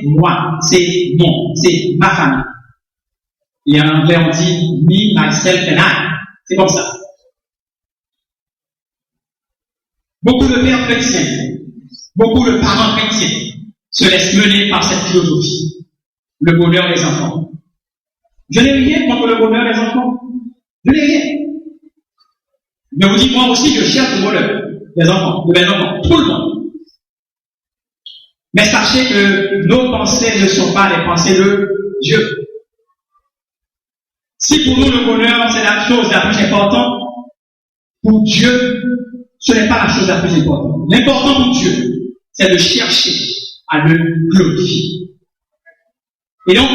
moi, c'est ma famille. Et en anglais, on dit me, myself and I. C'est comme ça. Beaucoup de pères chrétiens, beaucoup de parents chrétiens se laissent mener par cette philosophie. Le bonheur des enfants. Je n'ai rien contre le bonheur des enfants. Je n'ai rien. Je vous dis, moi aussi, je cherche le bonheur des enfants, de mes enfants, tout le monde. Mais sachez que nos pensées ne sont pas les pensées de Dieu. Si pour nous le bonheur, c'est la chose la plus importante, pour Dieu, ce n'est pas la chose la plus importante. L'important pour Dieu, c'est de chercher à le glorifier. Et donc,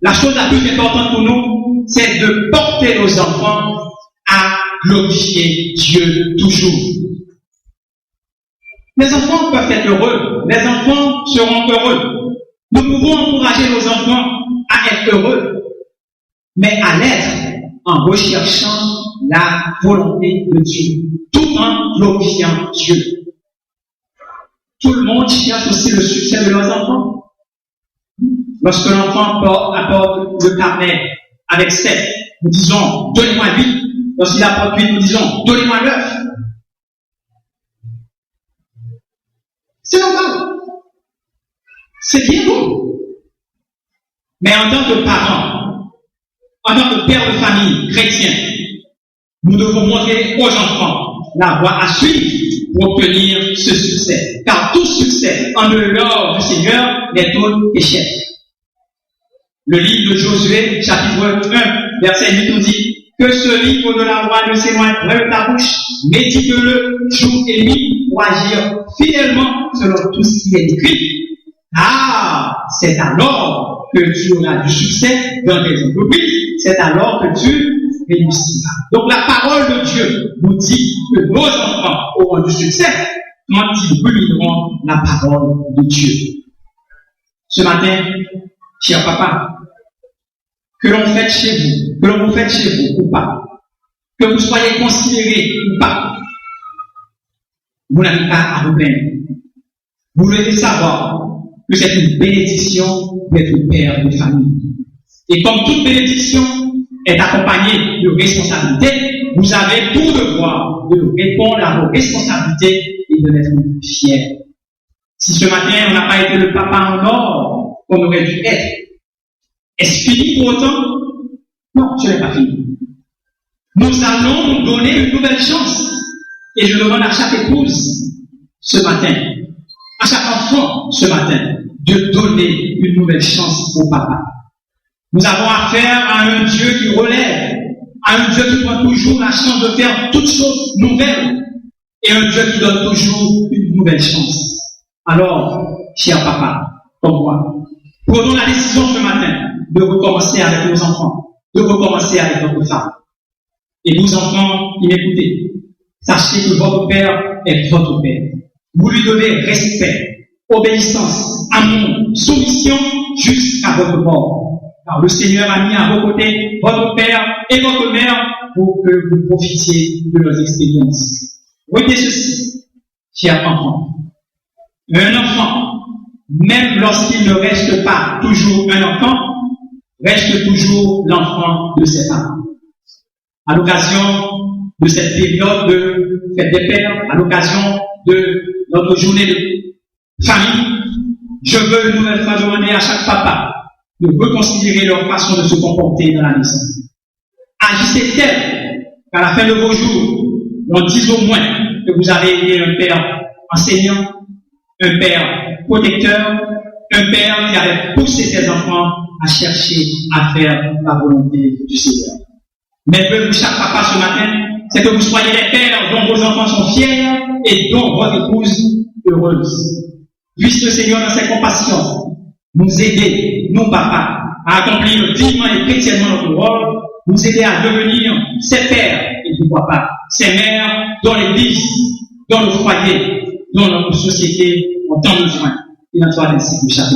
la chose la plus importante pour nous, c'est de porter nos enfants à glorifier Dieu toujours. Les enfants peuvent être heureux. Les enfants seront heureux. Nous pouvons encourager nos enfants à être heureux, mais à l'être en recherchant la volonté de Dieu, tout en glorifiant Dieu. Tout le monde cherche aussi le succès de leurs enfants. Lorsque l'enfant apporte le carnet avec 7, nous disons, donnez-moi 8. Lorsqu'il apporte 8, nous disons, donnez-moi 9. C'est normal. C'est bien beau. Mais en tant que parents, en tant que père de famille chrétien, nous devons montrer aux enfants la voie à suivre pour obtenir ce succès. Car tout succès en dehors du Seigneur n'est tout échec. Le livre de Josué, chapitre 1, verset 8, nous dit que ce livre de la loi ne s'éloigne pas de ta bouche, médite-le jour et nuit pour agir fidèlement selon tout ce qui est écrit. Ah, c'est alors que tu auras du succès dans tes entreprises, c'est alors que tu réussiras. Donc la parole de Dieu nous dit que nos enfants auront du succès quand ils reliront la parole de Dieu. Ce matin, cher papa, que l'on fête chez vous, que l'on vous fête chez vous ou pas, que vous soyez considérés ou pas, vous n'avez pas à vous plaindre. Vous devez savoir que c'est une bénédiction d'être père de famille. Et comme toute bénédiction est accompagnée de responsabilités, vous avez tout devoir de répondre à vos responsabilités et de l'être fiers. Si ce matin on n'a pas été le papa en or qu'on aurait dû être, est-ce fini pour autant? Non, ce n'est pas fini. Nous allons nous donner une nouvelle chance. Et je demande à chaque épouse ce matin, à chaque enfant ce matin, de donner une nouvelle chance au papa. Nous avons affaire à un Dieu qui relève, à un Dieu qui prend toujours la chance de faire toutes choses nouvelles, et un Dieu qui donne toujours une nouvelle chance. Alors, cher papa, comme moi, prenons la décision ce matin de recommencer avec nos enfants, de recommencer avec notre femme. Et vous enfants qui m'écoutez, sachez que votre père est votre père. Vous lui devez respect, obéissance, amour, soumission jusqu'à votre mort. Car le Seigneur a mis à vos côtés votre père et votre mère pour que vous profitiez de leurs expériences. Retenez ceci, chers enfants. Un enfant, même lorsqu'il ne reste pas toujours un enfant, reste toujours l'enfant de ses parents. À l'occasion de cette période de fête des pères, à l'occasion de notre journée de famille, je veux une nouvelle fois demander à chaque papa de reconsidérer leur façon de se comporter dans la maison. Agissez tel qu'à la fin de vos jours, on dise au moins que vous avez été un père enseignant, un père protecteur, un père qui avait poussé ses enfants à chercher à faire la volonté du Seigneur. Mais pour chaque papa ce matin, c'est que vous soyez les pères dont vos enfants sont fiers et dont votre épouse heureuse. Puisse le Seigneur dans ses compassions nous aider, nous papas, à accomplir dignement et chrétiennement notre rôle, nous aider à devenir ses pères et pourquoi pas ses mères dans l'église, dans le foyer, dans notre société en temps de besoin. Il en soit ainsi pour chacun.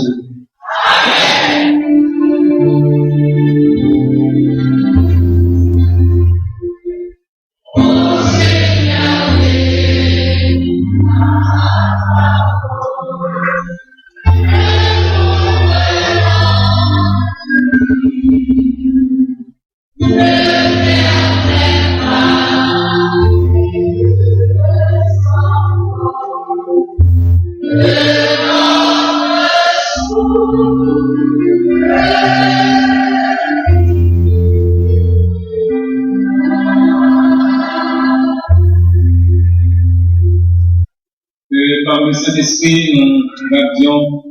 le Saint-Esprit, nous avions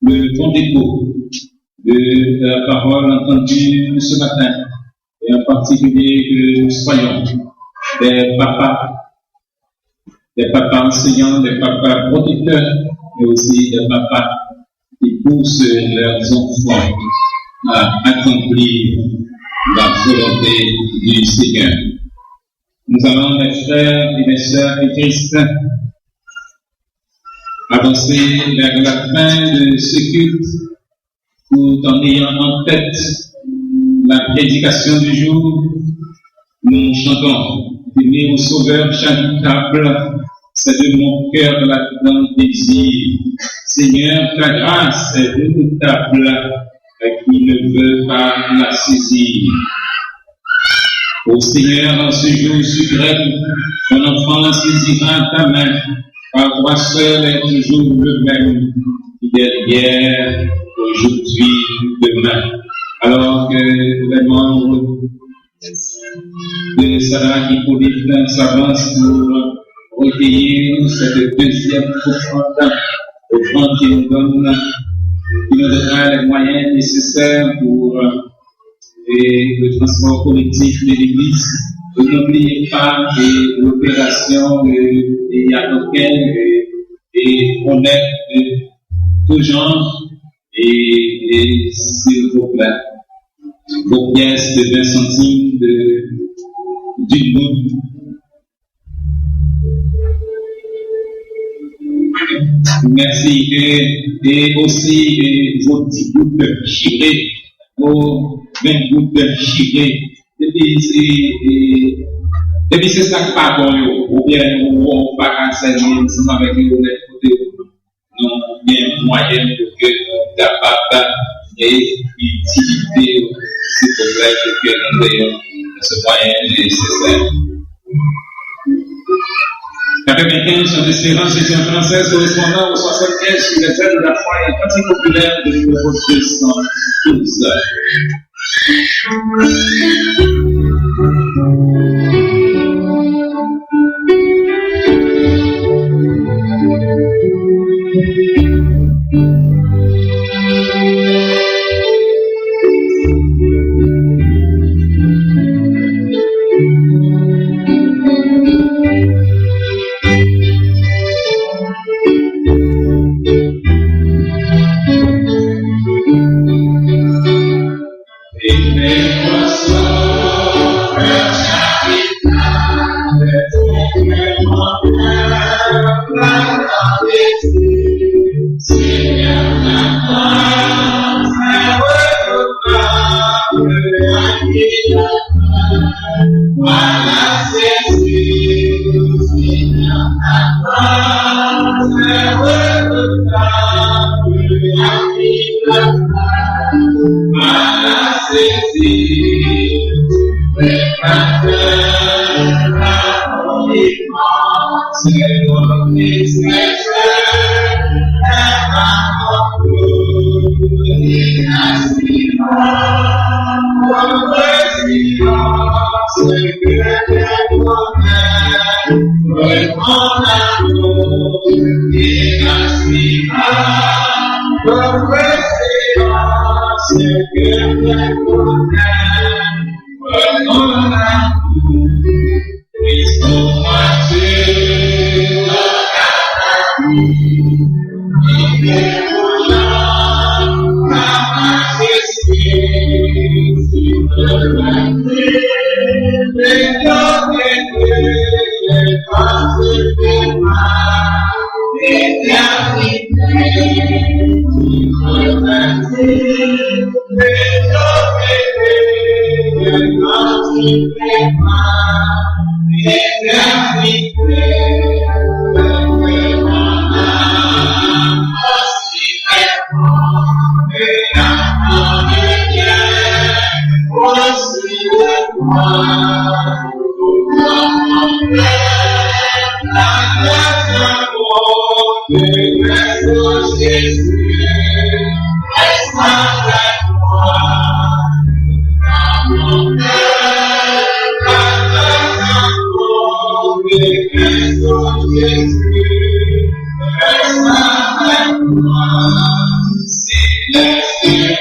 le bon dépôt de la parole entendue ce matin, et en particulier que nous soyons des papas enseignants, des papas protecteurs, mais aussi des papas qui poussent leurs enfants à accomplir la volonté du Seigneur. Nous allons, mes frères et mes sœurs et Christ, avancer vers la fin de ce culte, tout en ayant en tête la prédication du jour. Nous chantons « Venez au Sauveur charitable, c'est de mon cœur la grande désir. Seigneur, ta grâce est redoutable, qui ne veut pas la saisir. Ô Seigneur, en ce jour suprême, ton enfant saisira ta main, car toi seul est toujours le même, fidèle hier, aujourd'hui, demain. Alors que les membres de Sarah Hippolyte s'avancent pour recueillir cette deuxième offrande qui nous donnera les moyens nécessaires pour le transport collectif de l'Église. N'oubliez pas que l'opération de Yadoken est honnête de tout genre et s'il vous plaît, vos pièces de 20 centimes d'une goutte. Merci et aussi vos 10 gouttes chiffrées, vos 20 gouttes chiffrées. Et puis c'est ça qui pas bon, ou bien on va pas servir ensemble avec les côté, non bien moyen pour que nous capable et utiliser ces problèmes que nous ayons ce moyen nécessaire. 95 sur l'espérance édition française correspondant au 75 sur les ailes de la foi et partie populaire de numéro 212. Merci.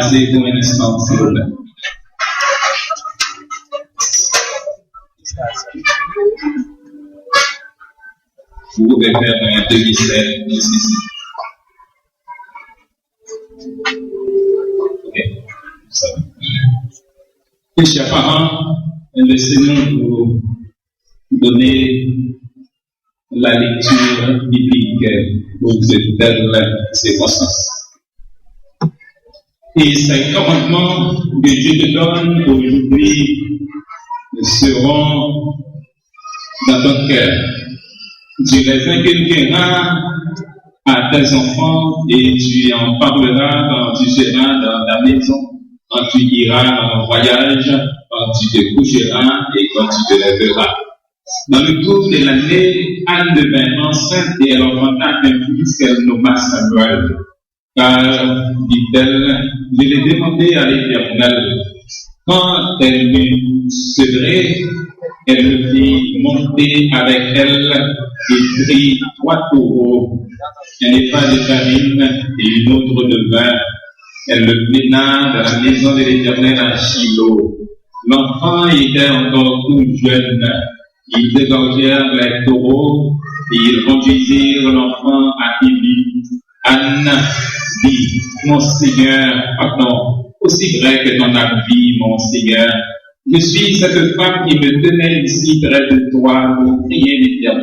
C'est un instant, s'il vous plaît. Vous pouvez faire un demi-cercle ici. Ok, ça va. Et chers parents, laissez-nous vous donner la lecture biblique pour cette belle circonstance. Et ces commandements que Dieu te donne aujourd'hui seront dans ton cœur. Tu les inculqueras à tes enfants et tu en parleras quand tu seras dans ta maison, quand tu iras en voyage, quand tu te coucheras et quand tu te lèveras. Dans le cours de l'année, Anne devint enceinte et elle enfanta un fils qu'elle nomma Samuel. Car, dit-elle, je l'ai demandé à l'Éternel. Quand elle m'eut sevré, elle me fit monter avec elle et prit 3 taureaux, un épha de farine et une autre de vin. Elle le mena dans la maison de l'Éternel à Shiloh. L'enfant était encore tout jeune. Ils égorgèrent les taureaux et ils conduisirent l'enfant à Élie. Anne dit, mon Seigneur, pardon, aussi vrai que ton âme vit, mon Seigneur, je suis cette femme qui me tenait ici près de toi pour prier l'Éternel.